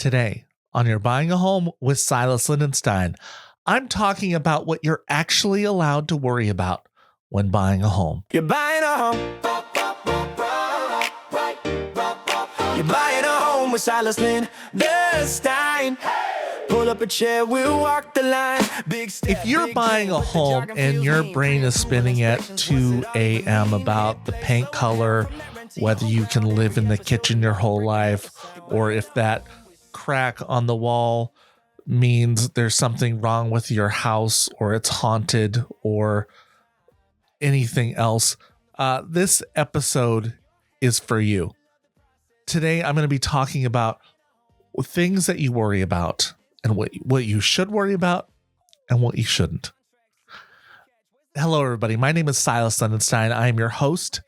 Today, on You're Buying a Home with Silas Lindenstein, I'm talking about what you're actually allowed to worry about when buying a home. You're buying a home. You're buying a home with Silas Lindenstein. Pull up a chair, we'll walk the line. Big step, If you're buying a home and your brain is spinning at 2 a.m. about the paint color, whether you can live in the kitchen your whole life, or if that crack on the wall means there's something wrong with your house or it's haunted or anything else, this episode is for you. Today, I'm going to be talking about things that you worry about and what you should worry about and what you shouldn't. Hello, everybody. My name is Silas Lindenstein. I am your host.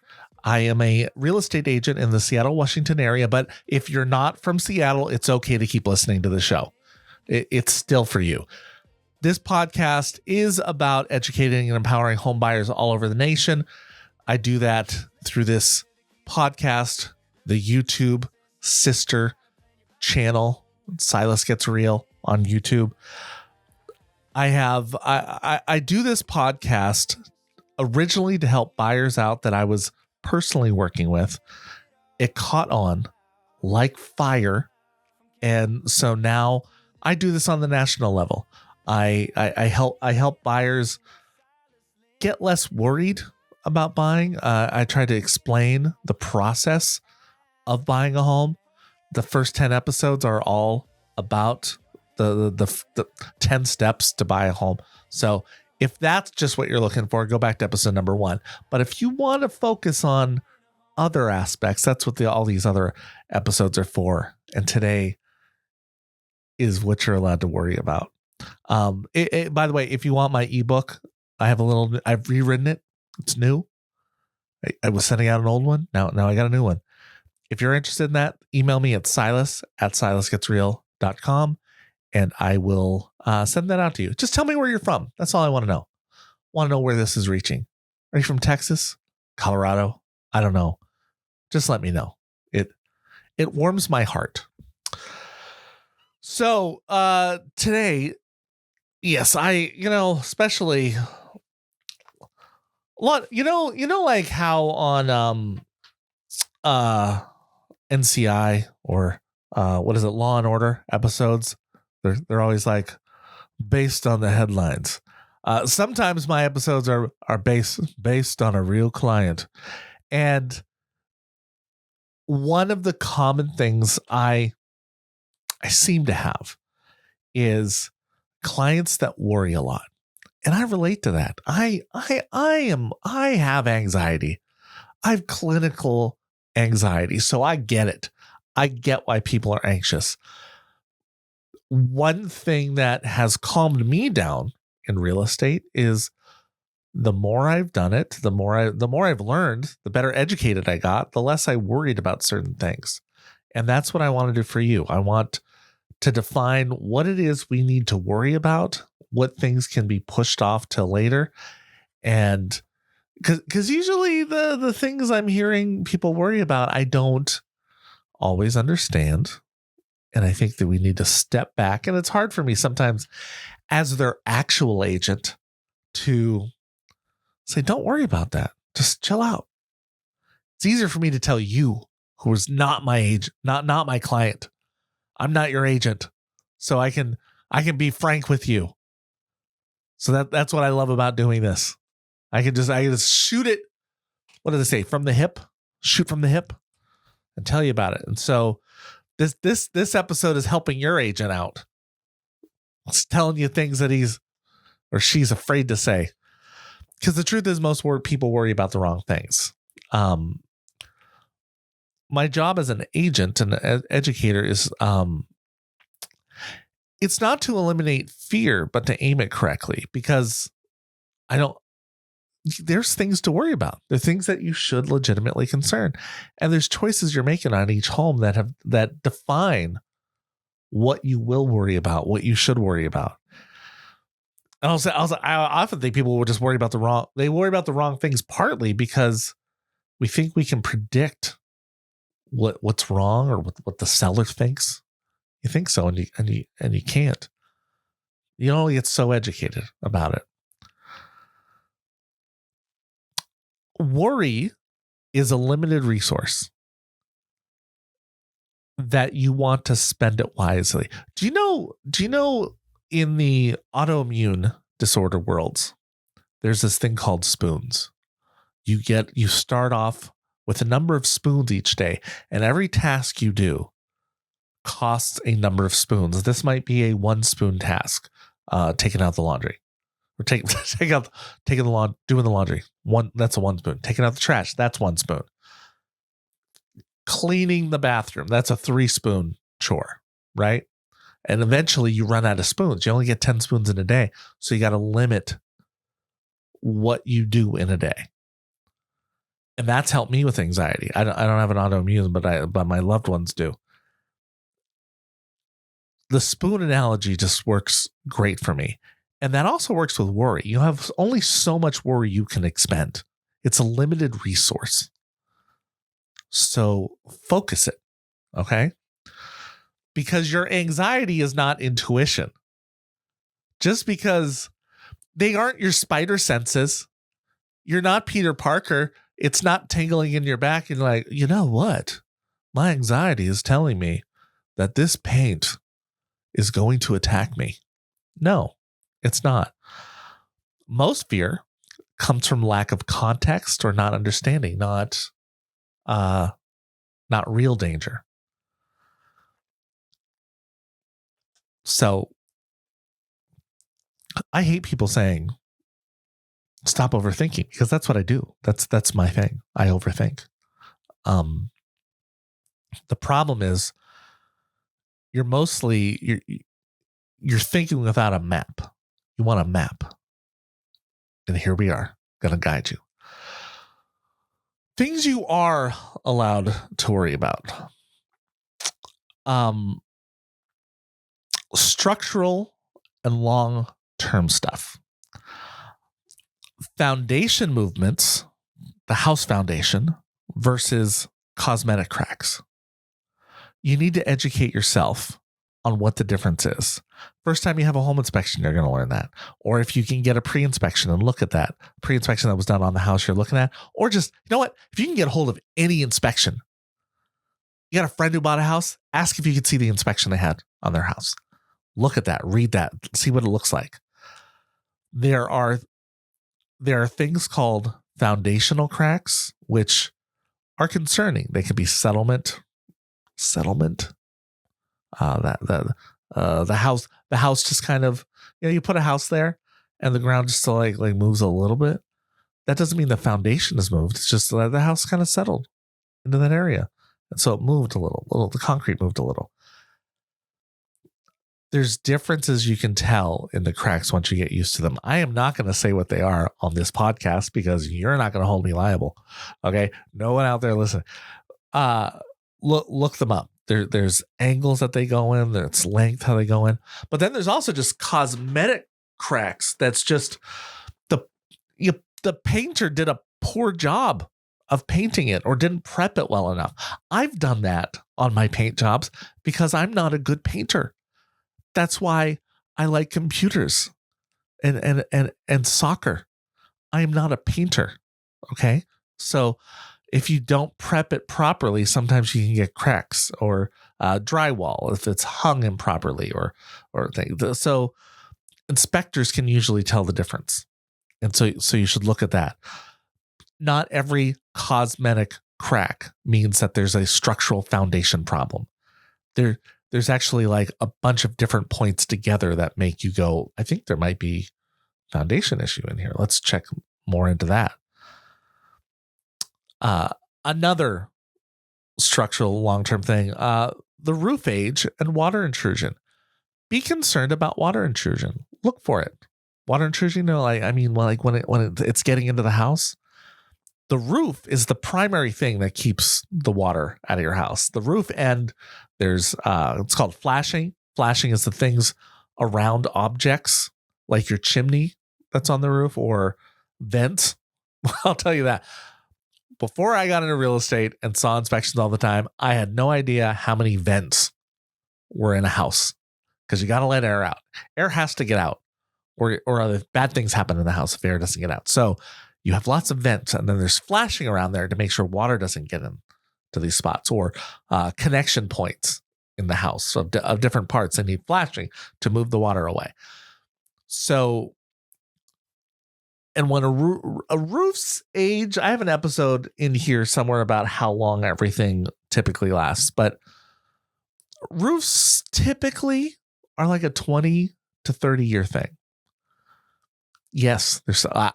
I am a real estate agent in the Seattle, Washington area, but if you're not from Seattle, it's okay to keep listening to the show. It's still for you. This podcast is about educating and empowering home buyers all over the nation. I do that through this podcast, the YouTube sister channel, Silas Gets Real on YouTube. I do this podcast originally to help buyers out that I was personally working with. It caught on like fire, and so now I do this on the national level. I help buyers get less worried about buying. I try to explain the process of buying a home. The first 10 episodes are all about the 10 steps to buy a home. So if that's just what you're looking for, go back to episode number 1. But if you want to focus on other aspects, that's what all these other episodes are for. And today is what you're allowed to worry about. By the way, if you want my ebook, I've rewritten it. It's new. I was sending out an old one. Now I got a new one. If you're interested in that, email me at silas@silasgetsreal.com and I will send that out to you. Just tell me where you're from. That's all I want to know. Want to know where this is reaching. Are you from Texas? Colorado? I don't know. Just let me know. It warms my heart. So today, yes, especially a lot, like how on NCI or what is it, Law and Order episodes, they're always like based on the headlines. Sometimes my episodes are based on a real client, and one of the common things I seem to have is clients that worry a lot. And I relate to that. I have anxiety. I have clinical anxiety. So I get it. I get why people are anxious. One thing that has calmed me down in real estate is the more I've done it, the more I've learned, the better educated I got, the less I worried about certain things. And that's what I want to do for you. I want to define what it is we need to worry about, what things can be pushed off till later. And because usually the things I'm hearing people worry about, I don't always understand. And I think that we need to step back. And it's hard for me sometimes as their actual agent to say, don't worry about that. Just chill out. It's easier for me to tell you, who is not my agent, not my client. I'm not your agent. So I can be frank with you. So that's what I love about doing this. I can just shoot it. What do they say? From the hip, shoot from the hip and tell you about it. And so this episode is helping your agent out. It's telling you things that he's or she's afraid to say. Because the truth is most people worry about the wrong things. My job as an agent and an educator is it's not to eliminate fear, but to aim it correctly, because there's things to worry about. There are things that you should legitimately concern. And there's choices you're making on each home that define what you will worry about, what you should worry about. And I often think people will just worry about the wrong things, partly because we think we can predict what's wrong or what the seller thinks. You think so, and you can't. You only get so educated about it. Worry is a limited resource that you want to spend it wisely. Do you know in the autoimmune disorder worlds, there's this thing called spoons. You start off with a number of spoons each day, and every task you do costs a number of spoons. This might be a 1-spoon task, taking out the laundry, or doing the laundry. That's a 1 spoon. Taking out the trash, that's 1 spoon. Cleaning the bathroom, that's a 3-spoon chore, right? And eventually you run out of spoons. You only get 10 spoons in a day, so you got to limit what you do in a day. And that's helped me with anxiety. I don't have an autoimmune, but my loved ones do. The spoon analogy just works great for me. And that also works with worry. You have only so much worry you can expend. It's a limited resource. So focus it, okay? Because your anxiety is not intuition. Just because they aren't your spider senses, you're not Peter Parker. It's not tingling in your back and like, you know what? My anxiety is telling me that this paint is going to attack me. No, it's not. Most fear comes from lack of context or not understanding, not real danger. So I hate people saying, stop overthinking, because that's what I do. That's my thing. I overthink. The problem is you're thinking without a map. You want a map. And here we are, going to guide you. Things you are allowed to worry about. Structural and long-term stuff. Foundation movements, the house foundation versus cosmetic cracks. You need to educate yourself on what the difference is. First time you have a home inspection, you're going to learn that. Or if you can get a pre-inspection and look at that pre-inspection that was done on the house you're looking at, or just, you know what? If you can get a hold of any inspection, you got a friend who bought a house, ask if you could see the inspection they had on their house. Look at that, read that, see what it looks like. There are things called foundational cracks, which are concerning. They can be settlement. The house just kind of, you put a house there and the ground just like moves a little bit. That doesn't mean the foundation has moved. It's just that the house kind of settled into that area. And so it moved a little, the concrete moved a little. There's differences you can tell in the cracks once you get used to them. I am not going to say what they are on this podcast because you're not going to hold me liable. Okay. No one out there listening. Look them up. There's angles that they go in, there's length, how they go in. But then there's also just cosmetic cracks. That's just the painter did a poor job of painting it or didn't prep it well enough. I've done that on my paint jobs because I'm not a good painter. That's why I like computers and soccer. I am not a painter. Okay. So if you don't prep it properly, sometimes you can get cracks or drywall if it's hung improperly or things. So inspectors can usually tell the difference. And so you should look at that. Not every cosmetic crack means that there's a structural foundation problem. There's actually like a bunch of different points together that make you go, I think there might be foundation issue in here. Let's check more into that. Another structural long-term thing, the roof age and water intrusion. Be concerned about water intrusion. Look for it. Water intrusion, when it's getting into the house. The roof is the primary thing that keeps the water out of your house. The roof, and there's it's called flashing. Flashing is the things around objects, like your chimney that's on the roof or vents. I'll tell you that. Before I got into real estate and saw inspections all the time, I had no idea how many vents we're in a house because you got to let air out. Air has to get out, or other bad things happen in the house if air doesn't get out. So you have lots of vents, and then there's flashing around there to make sure water doesn't get in to these spots, or connection points in the house of different parts that need flashing to move the water away. So, and when a roof's age, I have an episode in here somewhere about how long everything typically lasts, but roofs typically are like a 20 to 30 year thing. Yes,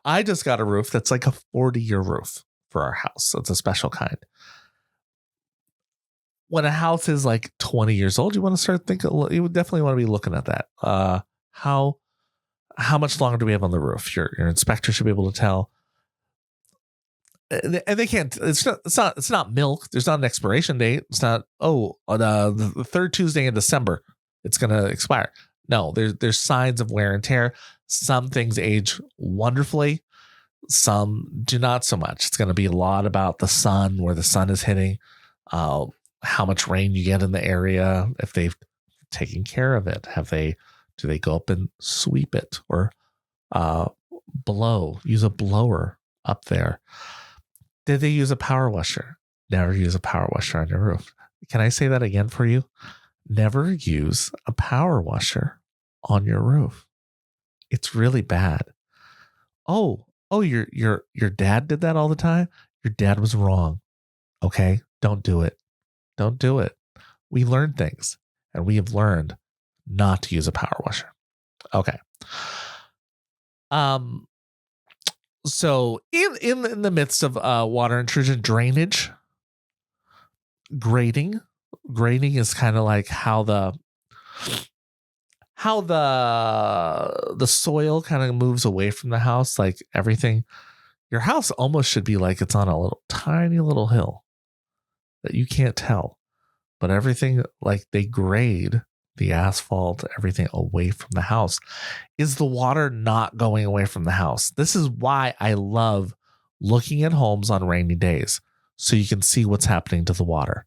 I just got a roof that's like a 40-year roof for our house. It's a special kind. When a house is like 20 years old, you want to start thinking, you would definitely want to be looking at that. How much longer do we have on the roof? Your inspector should be able to tell. And they can't, it's not milk. There's not an expiration date. It's not, on the third Tuesday in December, it's going to expire. No, there's signs of wear and tear. Some things age wonderfully. Some do not so much. It's going to be a lot about the sun, where the sun is hitting, how much rain you get in the area, if they've taken care of it. Do they go up and sweep it, or use a blower up there? Did they use a power washer? Never use a power washer on your roof. Can I say that again for you? Never use a power washer on your roof. It's really bad. Oh, your dad did that all the time? Your dad was wrong. Okay, don't do it. Don't do it. We learn things, and we have learned not to use a power washer. Okay. So in the midst of water intrusion, drainage, grading is kind of like how the soil kind of moves away from the house. Like everything, your house almost should be like it's on a tiny little hill that you can't tell, but everything, like they grade the asphalt, everything away from the house. Is the water not going away from the house? This is why I love looking at homes on rainy days, so you can see what's happening to the water.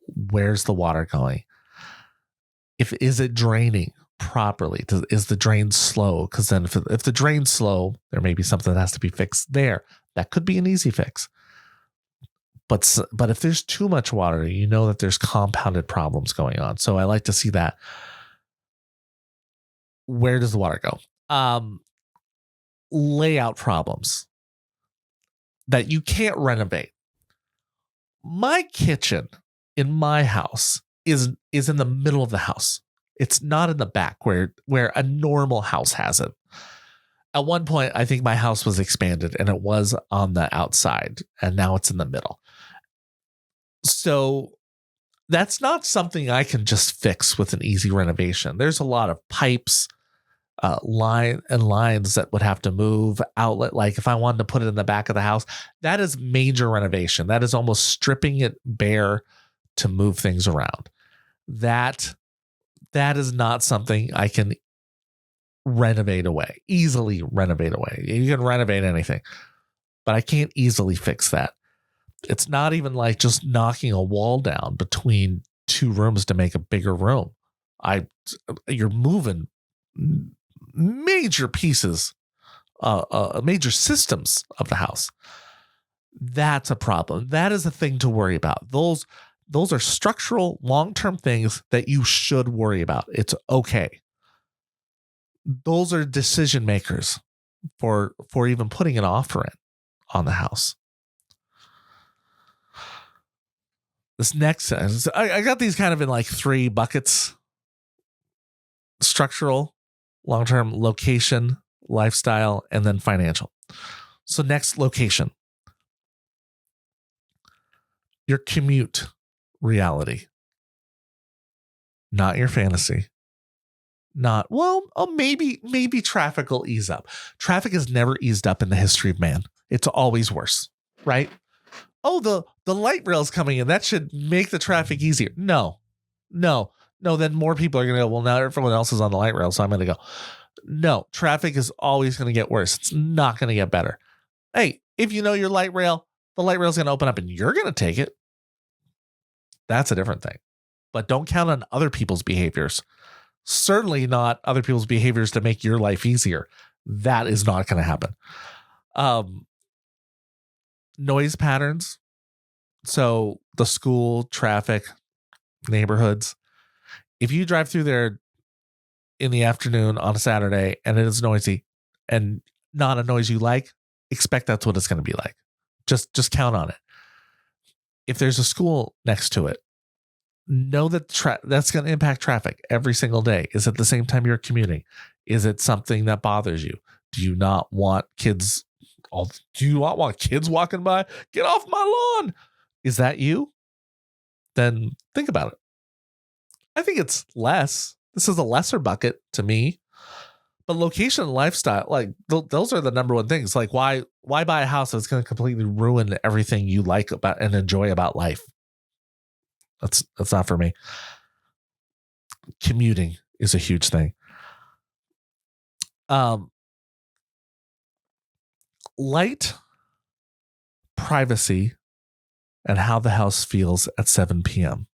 Where's the water going? Is it draining properly? Is the drain slow? Because then if the drain's slow, there may be something that has to be fixed there. That could be an easy fix. But if there's too much water, you know that there's compounded problems going on. So I like to see that. Where does the water go? Layout problems that you can't renovate. My kitchen in my house is in the middle of the house. It's not in the back where a normal house has it. At one point, I think my house was expanded and it was on the outside, and now it's in the middle. So that's not something I can just fix with an easy renovation. There's a lot of pipes, lines that would have to move, outlet. Like if I wanted to put it in the back of the house, that is major renovation. That is almost stripping it bare to move things around. That is not something I can easily renovate away. You can renovate anything, but I can't easily fix that. It's not even like just knocking a wall down between two rooms to make a bigger room. You're moving major pieces, major systems of the house. That's a problem. That is a thing to worry about. Those are structural, long-term things that you should worry about. It's okay. Those are decision makers for even putting an offer in on the house. This next, I got these kind of in like three buckets: structural, long-term, location, lifestyle, and then financial. So next, location. Your commute reality, not your fantasy. Maybe traffic will ease up. Traffic has never eased up in the history of man. It's always worse, right? Oh, the light rail's coming in. That should make the traffic easier. No. Then more people are going to go, well, now everyone else is on the light rail, so I'm going to go. No, traffic is always going to get worse. It's not going to get better. Hey, if you know your light rail, the light rail's going to open up and you're going to take it. That's a different thing. but don't count on other people's behaviors. Certainly not other people's behaviors to make your life easier. That is not going to happen. Noise patterns. So the school, traffic, neighborhoods. If you drive through there in the afternoon on a Saturday and it is noisy and not a noise you like, expect that's what it's going to be like. Just count on it. If there's a school next to it, know that that's going to impact traffic every single day. Is it the same time you're commuting? Is it something that bothers you? Do you not want kids? Do you not want kids walking by? Get off my lawn. Is that you? Then think about it. I think it's less. This is a lesser bucket to me. But location and lifestyle, like those are the number one things. Like why buy a house that's going to completely ruin everything you like about and enjoy about life? That's not for me. Commuting is a huge thing. Light, privacy, and how the house feels at 7 p.m.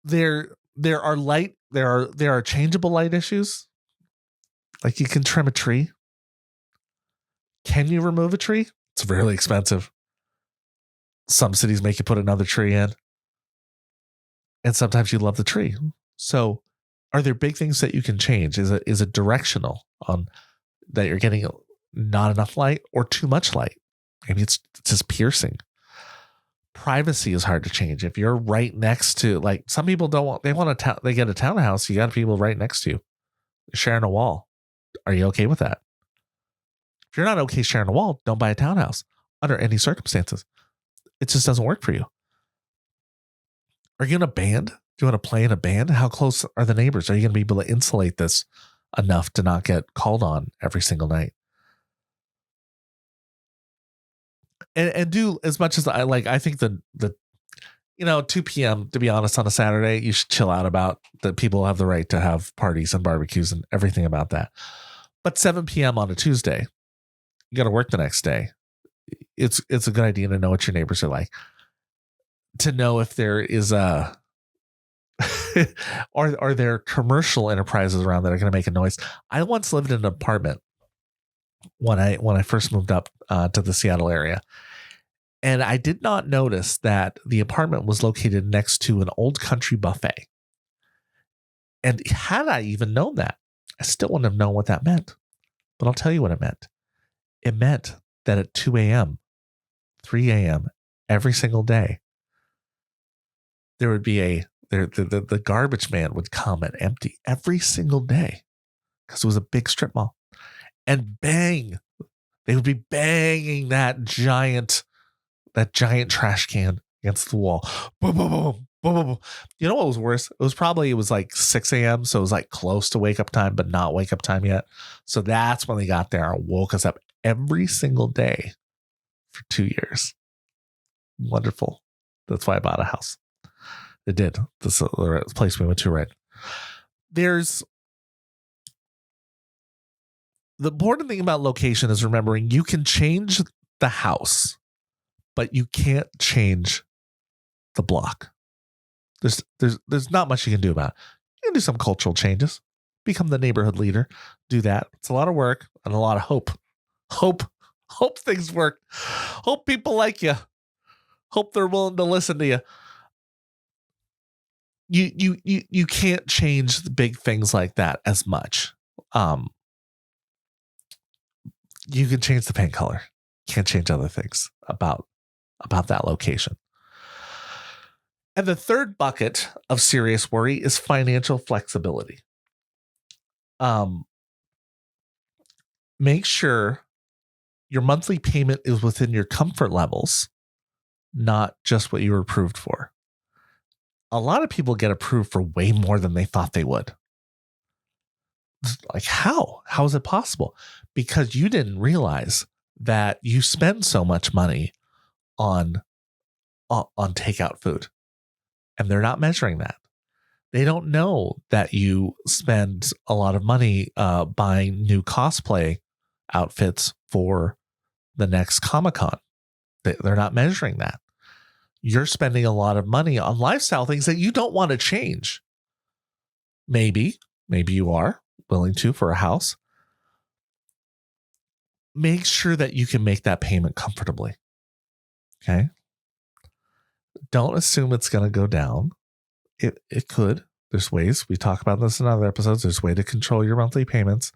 There are changeable light issues. Like you can trim a tree. Can you remove a tree? It's really expensive. Some cities make you put another tree in. And sometimes you love the tree. So are there big things that you can change? Is it directional on that you're getting not enough light or too much light? Maybe it's just piercing. Privacy is hard to change. If you're right next to, like some people they get a townhouse, you got people right next to you sharing a wall. Are you okay with that? If you're not okay sharing a wall, don't buy a townhouse under any circumstances. It just doesn't work for you. Are you in a band? Do you want to play in a band? How close are the neighbors? Are you going to be able to insulate this enough to not get called on every single night? And do as much as I like. I think the 2 p.m. to be honest on a Saturday, you should chill out about that. People have the right to have parties and barbecues and everything about that. But 7 p.m. on a Tuesday, you got to work the next day. It's a good idea to know what your neighbors are like, to know if there is are there commercial enterprises around that are going to make a noise. I once lived in an apartment when I first moved up to the Seattle area, and I did not notice that the apartment was located next to an old country buffet. And had I even known that, I still wouldn't have known what that meant. But I'll tell you what it meant. It meant that at 2 a.m., 3 a.m., every single day, there would be the garbage man would come and empty every single day because it was a big strip mall. And bang, they would be banging that giant trash can against the wall. Boom, boom, boom, boom, boom, boom. You know what was worse? It was like 6 a.m. So it was like close to wake up time, but not wake up time yet. So that's when they got there and woke us up every single day for 2 years. Wonderful. That's why I bought a house. It did. This is the place we went to, right? There's the important thing about location is remembering you can change the house, but you can't change the block. There's not much you can do about it. You can do some cultural changes, become the neighborhood leader, do that. It's a lot of work and a lot of hope. Hope things work. Hope people like you. Hope they're willing to listen to you. You can't change the big things like that as much. You can change the paint color. Can't change other things about that location. And the third bucket of serious worry is financial flexibility. Make sure your monthly payment is within your comfort levels, not just what you were approved for. A lot of people get approved for way more than they thought they would. Like, how? How is it possible? Because you didn't realize that you spend so much money on takeout food, and they're not measuring that. They don't know that you spend a lot of money buying new cosplay outfits for the next Comic-Con. They're not measuring that. you're spending a lot of money on lifestyle things that you don't want to change. Maybe you are willing to for a house. Make sure that you can make that payment comfortably. Okay. Don't assume it's going to go down. It could. There's ways. We talk about this in other episodes. There's a way to control your monthly payments,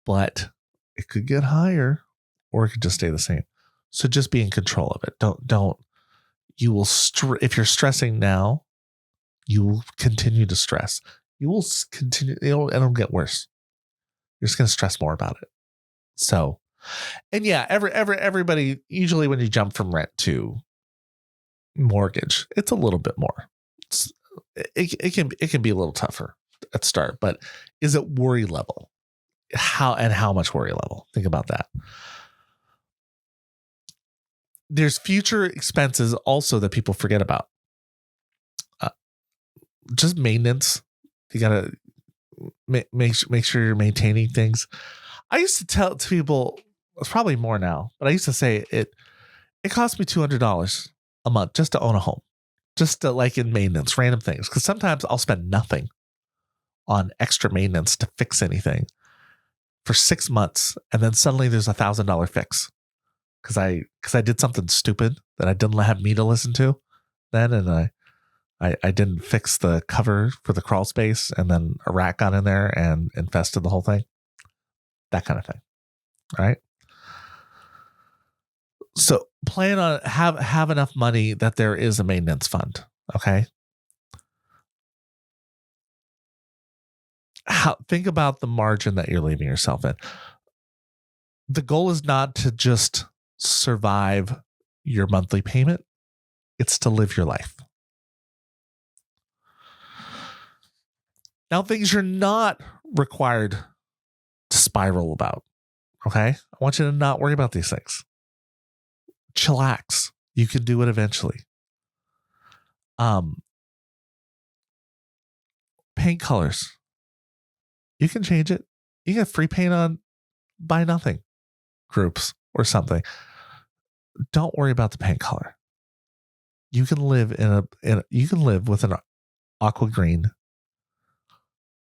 but it could get higher or it could just stay the same. So just be in control of it. Don't, you will, if you're stressing now, you will continue to stress. You will continue, it'll get worse. You're just going to stress more about it. So, and yeah, everybody, usually when you jump from rent to mortgage, it's a little bit more. It can be a little tougher at start, but is it worry level? How much worry level? Think about that. There's future expenses also that people forget about. Just maintenance. You gotta make sure you're maintaining things. I used to tell to people, it's probably more now, but I used to say it cost me $200 a month just to own a home, just to, like, in maintenance, random things. Because sometimes I'll spend nothing on extra maintenance to fix anything for 6 months, and then suddenly there's $1,000 fix because I did something stupid that I didn't have me to listen to then, and I didn't fix the cover for the crawl space, and then a rat got in there and infested the whole thing. That kind of thing. All right. So plan on have enough money that there is a maintenance fund. Okay. Think about the margin that you're leaving yourself in. The goal is not to just survive your monthly payment. It's to live your life. Now, things you're not required to spiral about. Okay. I want you to not worry about these things. Chillax. You can do it eventually. Paint colors. You can change it. You get free paint on Buy Nothing groups or something. Don't worry about the paint color. You can live you can live with an aqua green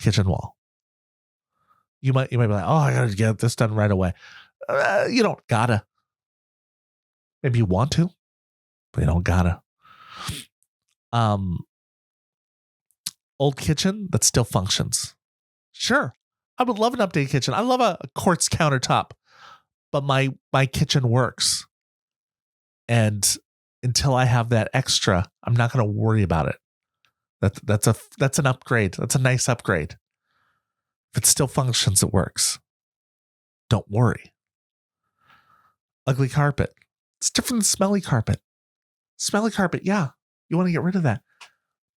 kitchen wall. You might be like, oh, I gotta get this done right away. You don't gotta. Maybe you want to, but you don't gotta. Old kitchen that still functions. Sure, I would love an updated kitchen. I love a quartz countertop, but my kitchen works. And until I have that extra, I'm not going to worry about it. That's an upgrade. That's a nice upgrade. If it still functions, it works. Don't worry. Ugly carpet. It's different than smelly carpet. Smelly carpet, yeah, you want to get rid of that.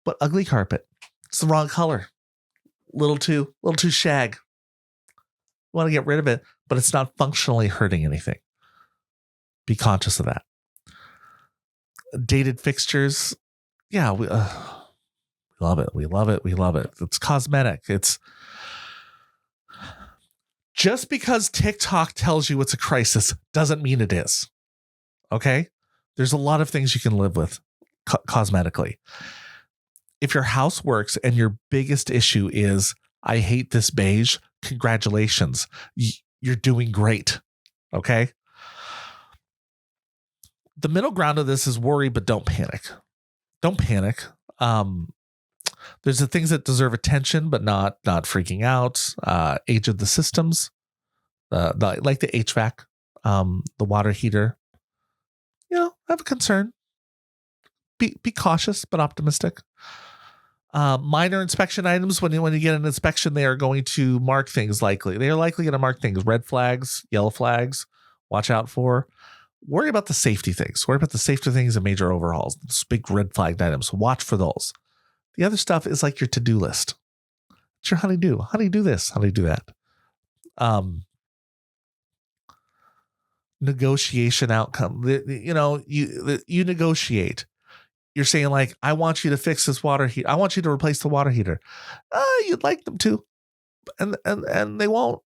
But ugly carpet, it's the wrong color. Little too shag. You want to get rid of it, but it's not functionally hurting anything. Be conscious of that. Dated fixtures, yeah, we love it. We love it. We love it. It's cosmetic. It's just because TikTok tells you it's a crisis doesn't mean it is. Okay? There's a lot of things you can live with cosmetically. If your house works and your biggest issue is, I hate this beige, congratulations. You're doing great. Okay? The middle ground of this is worry, but don't panic. Don't panic. There's the things that deserve attention, but not freaking out. Age of the systems, like the HVAC, the water heater. Have a concern. Be cautious, but optimistic. Minor inspection items. When you get an inspection, they are going to mark things likely. They are likely going to mark things, red flags, yellow flags. Watch out for. Worry about the safety things. Worry about the safety things and major overhauls. Those big red flagged items. Watch for those. The other stuff is like your to-do list. It's your honey-do. Honey-do this. Honey-do that. Negotiation outcome. You negotiate. You're saying, like, I want you to fix this water heater. I want you to replace the water heater. You'd like them to, and they won't.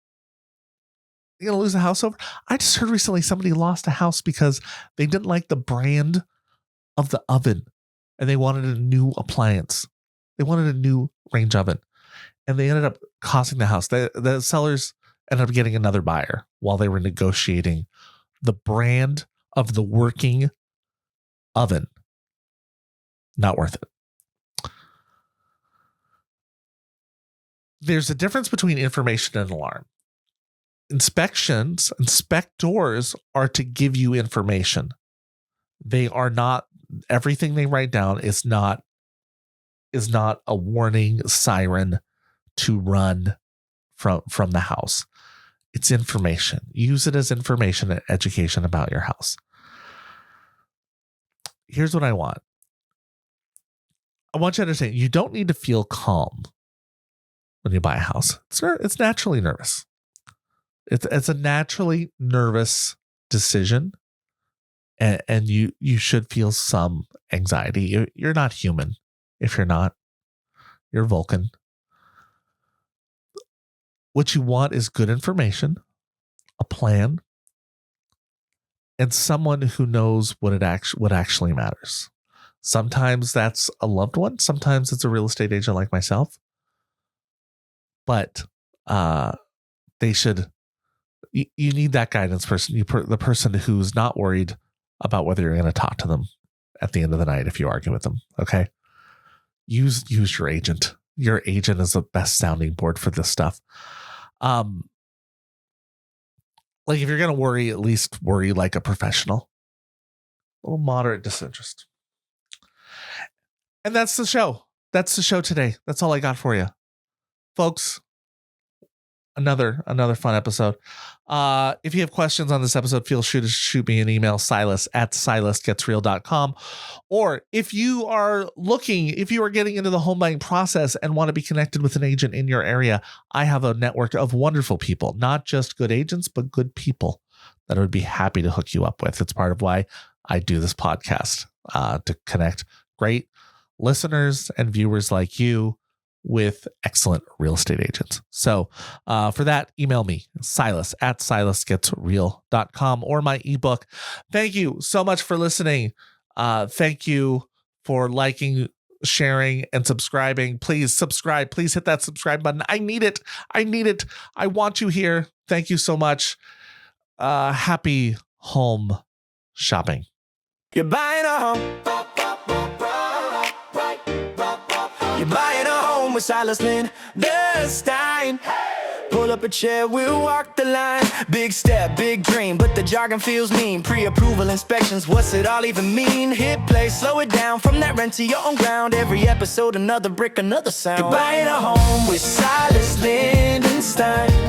You're going to lose the house over. I just heard recently somebody lost a house because they didn't like the brand of the oven, and they wanted a new appliance. They wanted a new range oven, and they ended up costing the house. The sellers ended up getting another buyer while they were negotiating the brand of the working oven. Not worth it. There's a difference between information and alarm. Inspectors are to give you information. They are not, everything they write down is not a warning siren to run from the house. It's information. Use it as information and education about your house. Here's what I want. I want you to understand, you don't need to feel calm when you buy a house. It's naturally nervous. It's a naturally nervous decision, and you should feel some anxiety. You're not human. If you're not, you're Vulcan. What you want is good information, a plan, and someone who knows what actually matters. Sometimes that's a loved one. Sometimes it's a real estate agent like myself. But they should. You need that guidance person. The person who's not worried about whether you're going to talk to them at the end of the night if you argue with them. Okay. Use your agent. Your agent is the best sounding board for this stuff. Like if you're going to worry, at least worry like a professional. A little moderate disinterest. And that's the show. That's the show today. That's all I got for you, folks. Another fun episode. If you have questions on this episode, feel free to shoot me an email, silas@silasgetsreal.com. Or if you are getting into the home buying process and want to be connected with an agent in your area, I have a network of wonderful people, not just good agents, but good people that I would be happy to hook you up with. It's part of why I do this podcast, to connect great listeners and viewers like you with excellent real estate agents. So for that, email me, silas@silasgetsreal.com, or my ebook. Thank you so much for listening. Thank you for liking, sharing, and subscribing. Please subscribe. Please hit that subscribe button. I need it. I want you here. Thank you so much. Happy home shopping. You're buying a home. You're buying a home with Silas Stein. Pull up a chair, we'll walk the line. Big step, big dream, but the jargon feels mean. Pre-approval inspections, what's it all even mean? Hit play, slow it down, from that rent to your own ground. Every episode, another brick, another sound. You're buying a home with Silas Stein.